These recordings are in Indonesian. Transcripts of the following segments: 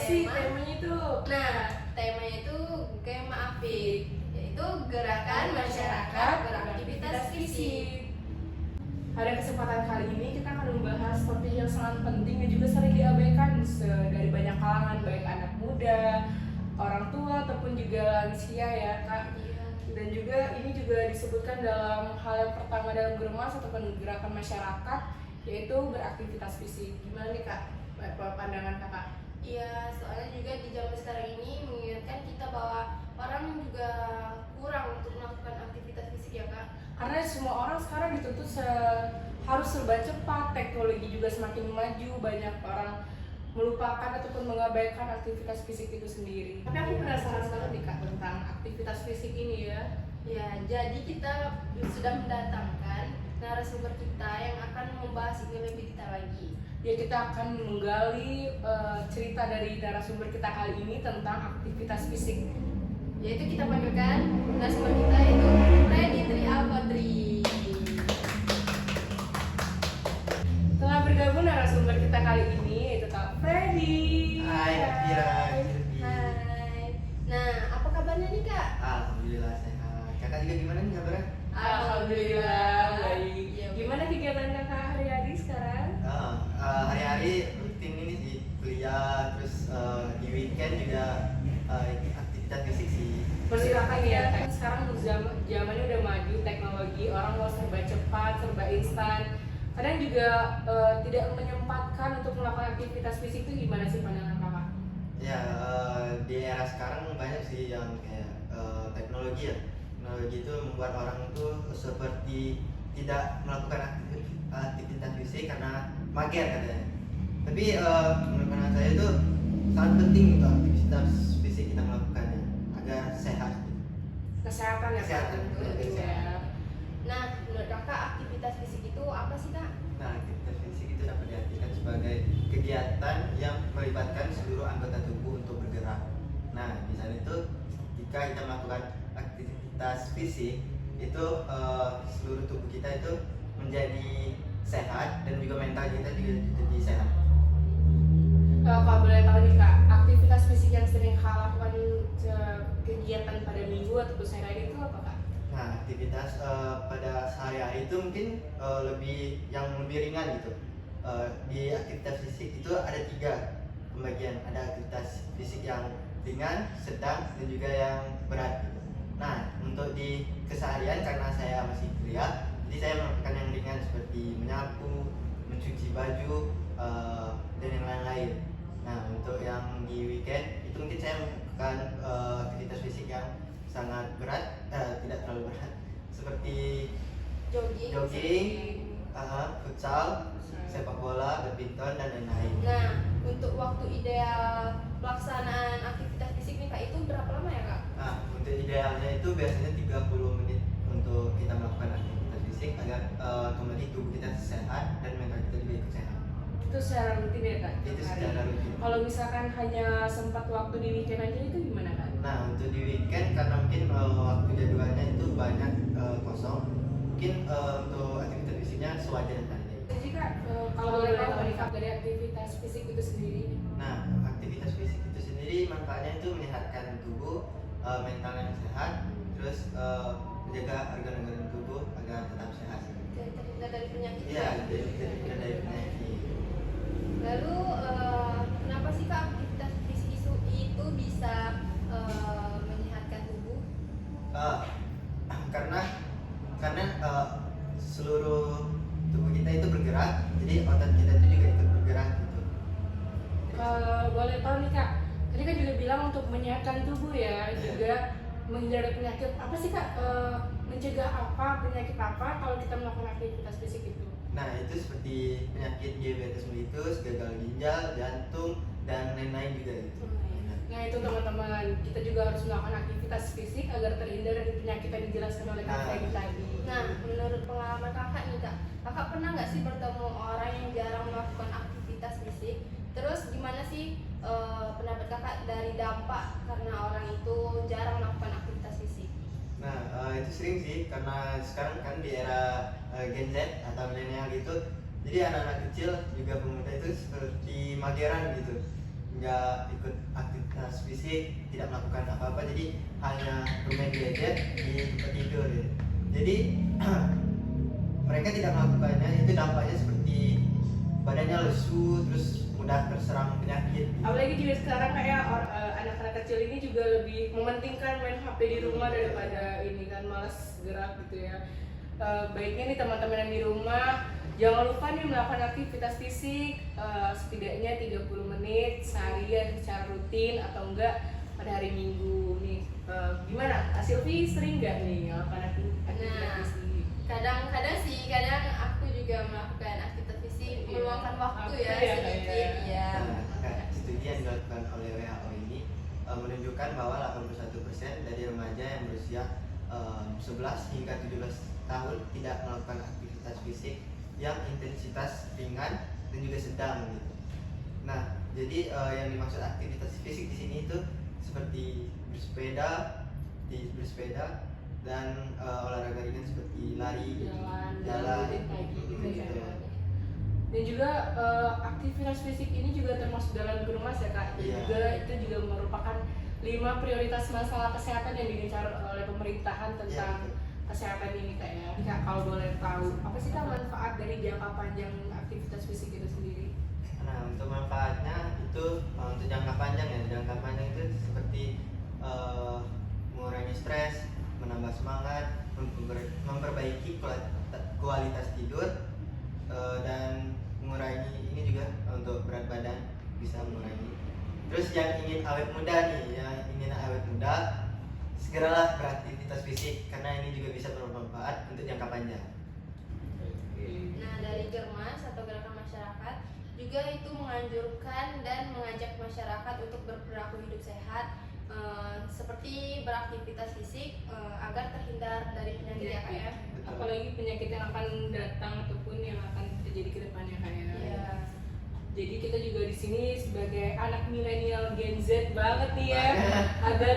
sih temanya itu? Nah, temanya itu kayak Afik, yaitu gerakan masyarakat beraktivitas fisik. Pada kesempatan kali ini kita akan membahas topik yang sangat penting dan juga sering diabaikan dari banyak kalangan, baik anak muda, orang tua ataupun juga lansia ya Kak. Dan juga ini juga disebutkan dalam hal yang pertama dalam Germas ataupun gerakan masyarakat, yaitu beraktivitas fisik. Gimana nih Kak pandangan Kakak? Iya, soalnya juga di zaman sekarang ini mengingatkan kita bahwa orang juga kurang untuk melakukan aktivitas fisik ya Kak. Karena semua orang sekarang dituntut harus serba cepat, teknologi juga semakin maju, banyak orang melupakan ataupun mengabaikan aktivitas fisik itu sendiri. Tapi aku penasaran banget nih Kak tentang aktivitas fisik ini ya. Ya, jadi kita sudah mendatangkan narasumber kita yang akan membahas ini lebih detail lagi. Ya, kita akan menggali cerita dari narasumber kita kali ini tentang aktivitas fisik. Yaitu kita panggilkan narasumber kita yaitu Freddy Tri Al-Qadri. Telah bergabung narasumber kita kali ini yaitu Kak Freddy. Hai Kak Kira. Hai. Nah, apa kabarnya nih Kak? Alhamdulillah sehat. Kakak juga gimana nih kabarnya? Alhamdulillah baik. Ya, Gimana kegiatan Kakak hari-hari sekarang? Hari-hari rutin ini sih kuliah, terus di weekend juga aktivitas fisik sih. Persilakan ya, kan sekarang zamannya udah maju, teknologi, orang mau serba cepat, serba instan. Kadang juga tidak menyempatkan untuk melakukan aktivitas fisik itu gimana sih pandangan Kakak? Ya, di era sekarang banyak sih yang kayak teknologi ya. Teknologi itu membuat orang itu seperti tidak melakukan aktivitas fisik karena mager katanya. Tapi menurut pandangan saya itu sangat penting untuk aktivitas fisik kita melakukannya agar sehat. Kesehatan ya Kak? Kesehatan, Betul, ya. Nah, menurut Kakak aktivitas fisik itu apa sih Kak? Nah, aktivitas fisik itu dapat diartikan sebagai kegiatan yang melibatkan seluruh anggota tubuh untuk bergerak. Nah, di sana itu jika kita melakukan aktivitas fisik itu seluruh tubuh kita itu menjadi sehat dan juga mental kita juga jadi sehat. Kalau boleh tahu nih Kak, aktivitas fisik yang sering Kak lakukan kegiatan pada minggu atau sehari-hari itu apa Kak? Nah, aktivitas pada sehari-hari itu mungkin lebih ringan gitu. Di aktivitas fisik itu ada 3 pembagian. Ada aktivitas fisik yang ringan, sedang, dan juga yang berat gitu. Nah, untuk di keseharian karena saya masih kuliah, jadi saya melakukan yang ringan seperti menyapu, mencuci baju, dan yang lain-lain. Nah, untuk yang di weekend itu mungkin saya melakukan aktivitas fisik yang sangat berat, tidak terlalu berat, seperti jogging, futsal, sepak bola, badminton, dan lain-lain. Nah, untuk waktu ideal pelaksanaan aktivitas fisik nih Kak itu berapa lama ya Kak? Nah, untuk idealnya itu biasanya 30 menit untuk kita melakukan aktivitas fisik agar kembali tubuh kita sehat dan mental kita juga ikut sehat. Itu secara rutin ya Kak? Itu secara rutin. Kalau misalkan hanya sempat waktu di weekend aja itu gimana Kak? Nah, untuk di weekend karena mungkin waktu jadwalnya itu banyak kosong, mungkin untuk aktivitas fisiknya sewajarnya. Jadi Kak, kalau boleh tahu nih Kak dari aktivitas fisik itu sendiri? Nah, aktivitas fisik itu sendiri manfaatnya itu menyehatkan tubuh, mental yang sehat, terus menjaga organ-organ tubuh agar tetap sehat. Jadi terhindar dari penyakit. Iya, dari penyakit. Lalu kenapa sih Kak aktivitas fisik itu bisa menyehatkan tubuh? Karena seluruh tubuh kita itu bergerak, jadi otot kita itu juga ikut bergerak gitu. Kalau boleh tahu nih Kak, tadi kan juga bilang untuk menyehatkan tubuh ya, juga menghindari penyakit. Apa sih Kak, mencegah apa, penyakit apa kalau kita melakukan aktivitas fisik itu? Nah, itu seperti penyakit diabetes mellitus, gagal ginjal, jantung, dan lain-lain juga gitu. Nah itu teman-teman, kita juga harus melakukan aktivitas fisik agar terhindar dari penyakit yang dijelaskan oleh Kak Freddy tadi. Nah, menurut pengalaman Kakak nih Kak, Kakak pernah nggak sih bertemu orang yang jarang melakukan aktivitas fisik? Terus gimana sih pendapat Kakak dari dampak karena orang itu jarang melakukan aktivitas fisik? Nah, itu sering sih karena sekarang kan di era Gen Z atau milenial gitu, jadi anak-anak kecil juga pemuda itu seperti mageran gitu, nggak ikut aktivitas fisik, tidak melakukan apa-apa, jadi hanya bermain gadget di tempat tidur ya. Jadi mereka tidak melakukannya, itu dampaknya seperti badannya lesu, terus mudah terserang penyakit. Apalagi juga sekarang kayak anak-anak kecil ini juga lebih mementingkan main HP di rumah daripada ini kan, malas gerak gitu ya. Baiknya nih teman-teman yang di rumah jangan lupa nih melakukan aktivitas fisik setidaknya 30 menit seharian secara rutin atau enggak pada hari Minggu nih. Gimana? Kak Silvi sering nggak nih melakukan aktivitas fisik? Kadang aku juga melakukan aktivitas fisik, meluangkan waktu ya sedikit ya. Studi yang dilakukan oleh WHO ini menunjukkan bahwa 81% dari remaja yang berusia 11 hingga 17 tahun tidak melakukan aktivitas fisik yang intensitas ringan dan juga sedang gitu. Nah, jadi yang dimaksud aktivitas fisik di sini itu seperti bersepeda dan olahraga ringan seperti lari, jalan kayak gitu gitu. ya. Dan juga aktivitas fisik ini juga termasuk dalam Germas ya Kak. Dan Iya. juga itu juga merupakan 5 prioritas masalah kesehatan yang digencar oleh pemerintahan tentang Iya, kesehatan ini Kak ya. Kak, kalau boleh tahu apa sih Kak manfaat dari jangka panjang aktivitas fisik itu sendiri? Nah, untuk manfaatnya itu untuk jangka panjang ya. Jangka panjang itu seperti mengurangi stres, menambah semangat, memperbaiki kualitas tidur, dan mengurangi ini juga untuk berat badan bisa mengurangi. Terus yang ingin awet muda, segeralah beraktivitas fisik karena ini juga bisa bermanfaat untuk jangka panjang. Nah, dari Germas atau Gerakan Masyarakat juga itu menganjurkan dan mengajak masyarakat untuk berperilaku hidup sehat, seperti beraktivitas fisik agar terhindar dari penyakit ya Kak ya. Apalagi penyakit yang akan datang ataupun yang akan terjadi ke depannya Kak ya. Iya. Jadi kita juga di sini sebagai anak milenial Gen Z banget nih ya, agar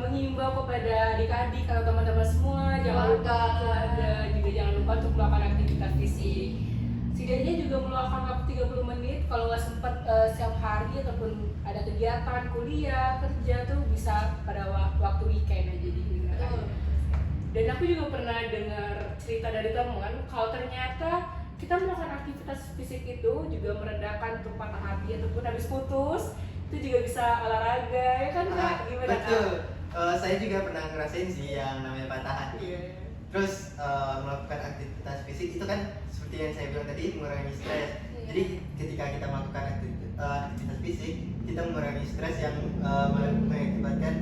mengimbau kepada adik-adik atau teman-teman semua jangan lupa keluarga juga jangan lupa untuk melakukan aktivitas fisik. Setidaknya juga meluangkan waktu 30 menit kalau nggak sempat setiap hari ataupun ada kegiatan kuliah kerja tuh bisa pada waktu weekend aja digunakan. Dan aku juga pernah dengar cerita dari teman kalau ternyata kita melakukan aktivitas fisik itu juga meredakan untuk patah hati ataupun habis putus itu juga bisa olahraga ya kan Kak? Gimana Betul. Kak? Saya juga pernah ngerasain sih yang namanya patah hati. Iya. Terus melakukan aktivitas fisik itu kan seperti yang saya bilang tadi mengurangi stres. Iya. Jadi ketika kita melakukan aktivitas fisik, kita mengurangi stres yang mengakibatkan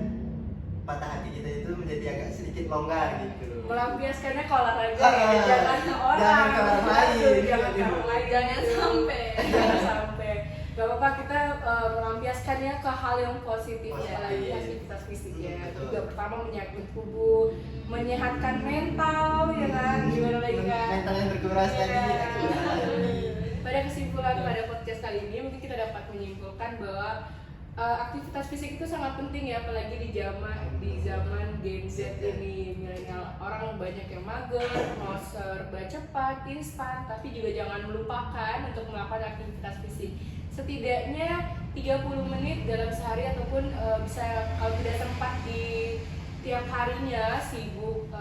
patah hati kita itu menjadi agak sedikit longgar gitu. Melampiaskannya ke olahraga ya, jangan ke orang, Jangan ke orang lain. jangan ke orang lain, Jangan sampai. jangan sampai. Gak apa-apa kita melampiaskannya ke hal yang positif, Positif. apalagi aktivitas fisik ya. Betul. Juga pertama menyakinkan tubuh, menyehatkan mental ya kan, gimana lagi kan? Mental yang berkuras tadi. Pada kesimpulan pada podcast kali ini mungkin kita dapat menyimpulkan bahwa aktivitas fisik itu sangat penting ya, apalagi di zaman Gen Z ini milenial, orang banyak yang mager, mau serba cepat, instan, tapi juga jangan melupakan untuk melakukan aktivitas fisik setidaknya 30 menit dalam sehari ataupun bisa kalau tidak sempat di tiap harinya sibuk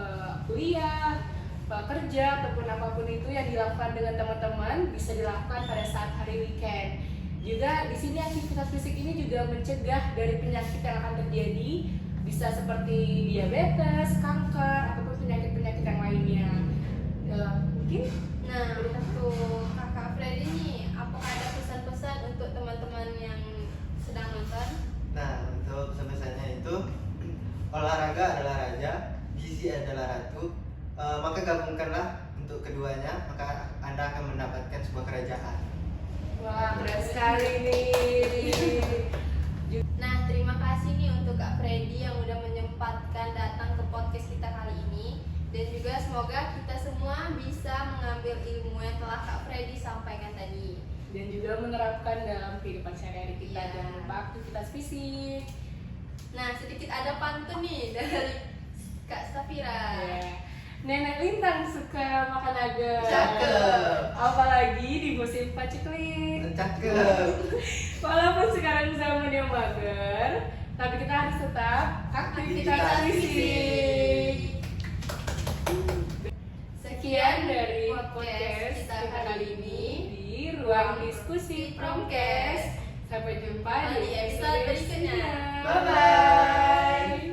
kuliah, kerja ataupun apapun itu yang dilakukan dengan teman-teman bisa dilakukan pada saat hari weekend. Juga di sini aktivitas fisik ini juga mencegah dari penyakit yang akan terjadi, bisa seperti diabetes, kanker ataupun penyakit-penyakit yang lainnya. Mungkin Nah, untuk Kakak Freddy nih, apakah ada pesan-pesan untuk teman-teman yang sedang nonton? Nah, untuk pesan-pesannya itu olahraga adalah raja, gizi adalah ratu. Maka gabungkanlah untuk keduanya, maka Anda akan mendapatkan sebuah kerajaan. wah keren sekali nih. Nah, terima kasih nih untuk Kak Freddy yang udah menyempatkan datang ke podcast kita kali ini. Dan juga semoga kita semua bisa mengambil ilmu yang telah Kak Freddy sampaikan tadi. Dan juga menerapkan dalam kehidupan sehari-hari kita. Iya. Jangan lupa aktivitas fisik. Nah, sedikit ada pantun nih dari Kak Safira. Ya. Nenek Lintang suka makan nugget. Cakep. Apalagi di musim paceklik. Cakep. Walaupun sekarang zamannya mager, tapi kita harus tetap aktivitas Aktivitas fisik. Sekian dari podcast podcast kita kita kali kali ini. ini di ruang diskusi Promkes. Sampai jumpa di Di episode episode berikutnya. berikutnya. Bye-bye.